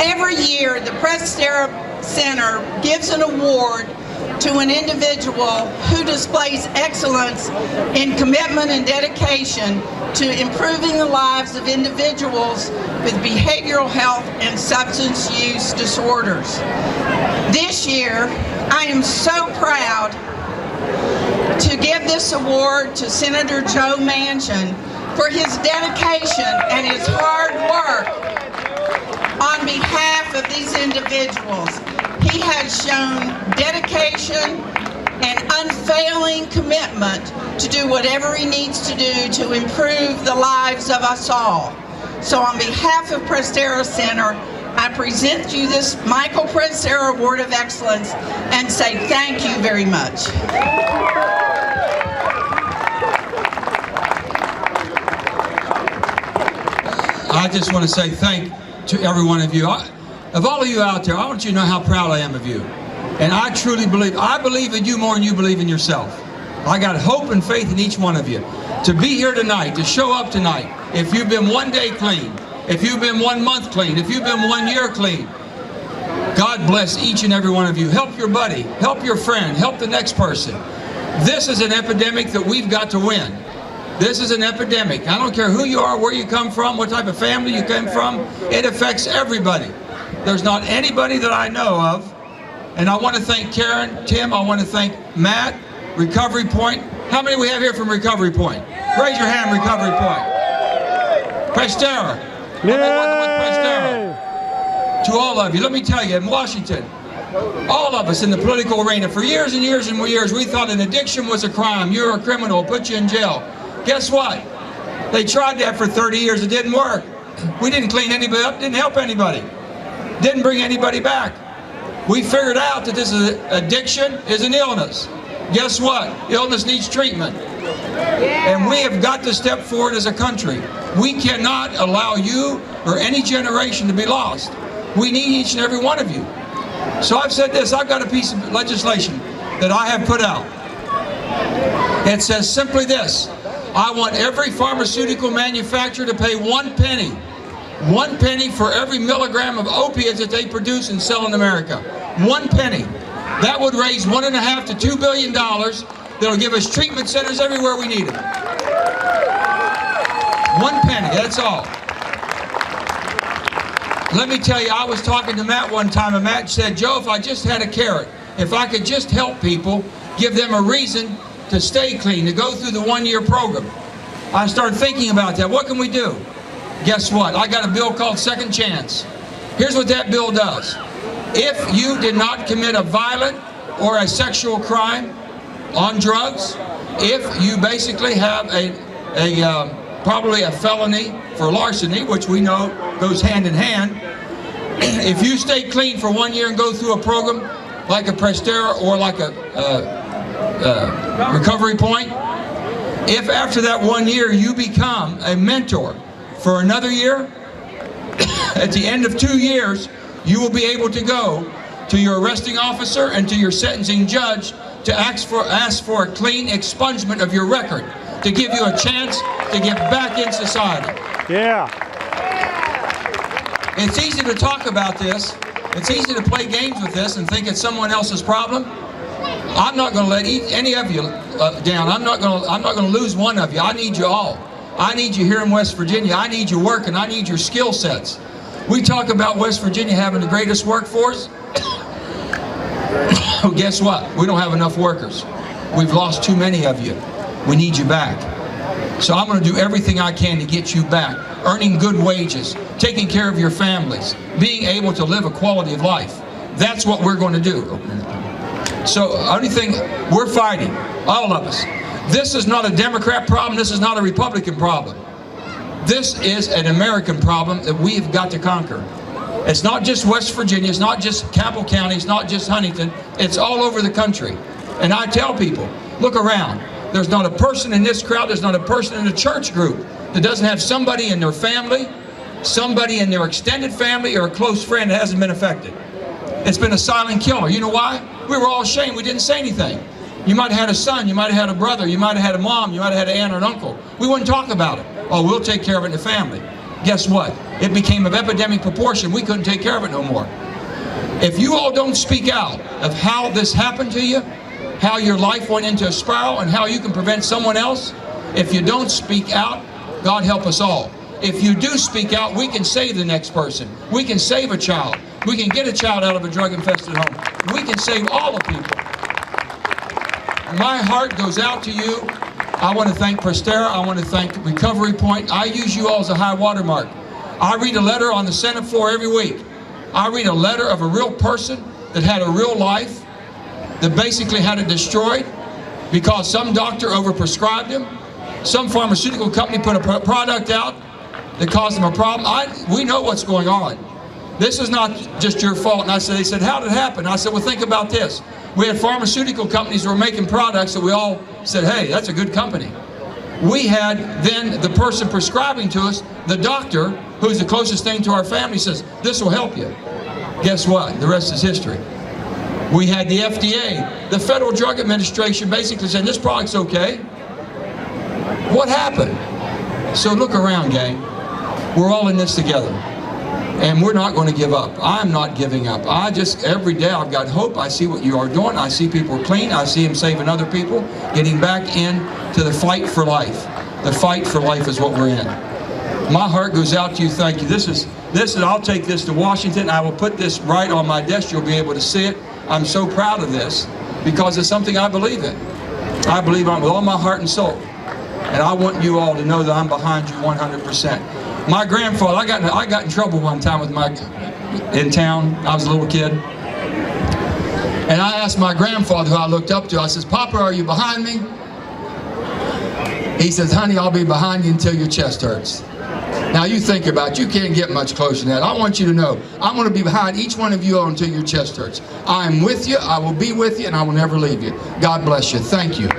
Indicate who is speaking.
Speaker 1: Every year, the Prestera Center gives an award to an individual who displays excellence in commitment and dedication to improving the lives of individuals with behavioral health and substance use disorders. This year, I am so proud to give this award to Senator Joe Manchin for his dedication and his hard work on behalf of these individuals. He has shown dedication and unfailing commitment to do whatever he needs to do to improve the lives of us all. So on behalf of Prestera Center, I present you this Michael Prestera Award of Excellence and say thank you very much.
Speaker 2: I just want to say thank to every one of you. Of all of you out there, I want you to know how proud I am of you. And I truly believe, I believe in you more than you believe in yourself. I got hope and faith in each one of you. To be here tonight, to show up tonight, if you've been 1 day clean, if you've been 1 month clean, if you've been 1 year clean, God bless each and every one of you. Help your buddy, help your friend, help the next person. This is an epidemic that we've got to win. This is an epidemic. I don't care who you are, where you come from, what type of family you came from. It affects everybody. There's not anybody that I know of. And I want to thank Karen, Tim, I want to thank Matt, Recovery Point. How many we have here from Recovery Point? Raise your hand, Recovery Point. Prestera. Prestera. To all of you, let me tell you, in Washington, all of us in the political arena, for years and years and years, we thought an addiction was a crime. You're a criminal, put you in jail. Guess what? They tried that for 30 years. It didn't work. We didn't clean anybody up, didn't help anybody. Didn't bring anybody back. We figured out that this is addiction is an illness. Guess what? Illness needs treatment. And we have got to step forward as a country. We cannot allow you or any generation to be lost. We need each and every one of you. So I've said this, I've got a piece of legislation that I have put out. It says simply this: I want every pharmaceutical manufacturer to pay 1 penny. 1 penny for every milligram of opiates that they produce and sell in America. 1 penny. That would raise $1.5 to $2 billion. That'll give us treatment centers everywhere we need them. 1 penny, that's all. Let me tell you, I was talking to Matt one time, and Matt said, Joe, if I just had a carrot, if I could just help people, give them a reason to stay clean, to go through the 1-year program. I started thinking about that. What can we do? Guess what? I got a bill called Second Chance. Here's what that bill does. If you did not commit a violent or a sexual crime on drugs, if you basically have probably a felony for larceny, which we know goes hand in hand, if you stay clean for 1 year and go through a program like a Prestera or like a Recovery Point, if after that 1 year you become a mentor for another year, at the end of 2 years, you will be able to go to your arresting officer and to your sentencing judge to ask for a clean expungement of your record, to give you a chance to get back in society.
Speaker 3: Yeah.
Speaker 2: It's easy to talk about this. It's easy to play games with this and think it's someone else's problem. I'm not going to let any of you down. I'm not going to lose one of you. I need you all. I need you here in West Virginia. I need your work and I need your skill sets. We talk about West Virginia having the greatest workforce. Guess what? We don't have enough workers. We've lost too many of you. We need you back. So I'm going to do everything I can to get you back, earning good wages, taking care of your families, being able to live a quality of life. That's what we're going to do. So only thing we're fighting, all of us. This is not a Democrat problem. This is not a Republican problem. This is an American problem that we have got to conquer. It's not just West Virginia. It's not just Cabell County. It's not just Huntington. It's all over the country. And I tell people, look around. There's not a person in this crowd, there's not a person in the church group that doesn't have somebody in their family, somebody in their extended family, or a close friend that hasn't been affected. It's been a silent killer. You know why? We were all ashamed. We didn't say anything. You might have had a son, you might have had a brother, you might have had a mom, you might have had an aunt or an uncle. We wouldn't talk about it. Oh, we'll take care of it in the family. Guess what? It became of epidemic proportion. We couldn't take care of it no more. If you all don't speak out of how this happened to you, how your life went into a spiral, and how you can prevent someone else, if you don't speak out, God help us all. If you do speak out, we can save the next person. We can save a child. We can get a child out of a drug-infested home. We can save all the people. My heart goes out to you. I want to thank Prestera. I want to thank Recovery Point. I use you all as a high watermark. I read a letter on the Senate floor every week. I read a letter of a real person that had a real life, that basically had it destroyed because some doctor overprescribed him. Some pharmaceutical company put a product out that caused them a problem. We know what's going on. This is not just your fault. And they said, how did it happen? I said, well, think about this. We had pharmaceutical companies that were making products that we all said, hey, that's a good company. We had then the person prescribing to us, the doctor, who's the closest thing to our family, says, this will help you. Guess what? The rest is history. We had the FDA, the Federal Drug Administration, basically saying, this product's okay. What happened? So look around, gang. We're all in this together. And we're not going to give up. I'm not giving up. Every day I've got hope. I see what you are doing. I see people clean. I see them saving other people, getting back into the fight for life. The fight for life is what we're in. My heart goes out to you. Thank you. This is. I'll take this to Washington. I will put this right on my desk. You'll be able to see it. I'm so proud of this because it's something I believe in. I believe in it with all my heart and soul. And I want you all to know that I'm behind you 100%. My grandfather, I got in trouble one time in town. I was a little kid. And I asked my grandfather, who I looked up to, I says, Papa, are you behind me? He says, honey, I'll be behind you until your chest hurts. Now you think about it, you can't get much closer than that. I want you to know, I'm going to be behind each one of you until your chest hurts. I'm with you, I will be with you, and I will never leave you. God bless you. Thank you.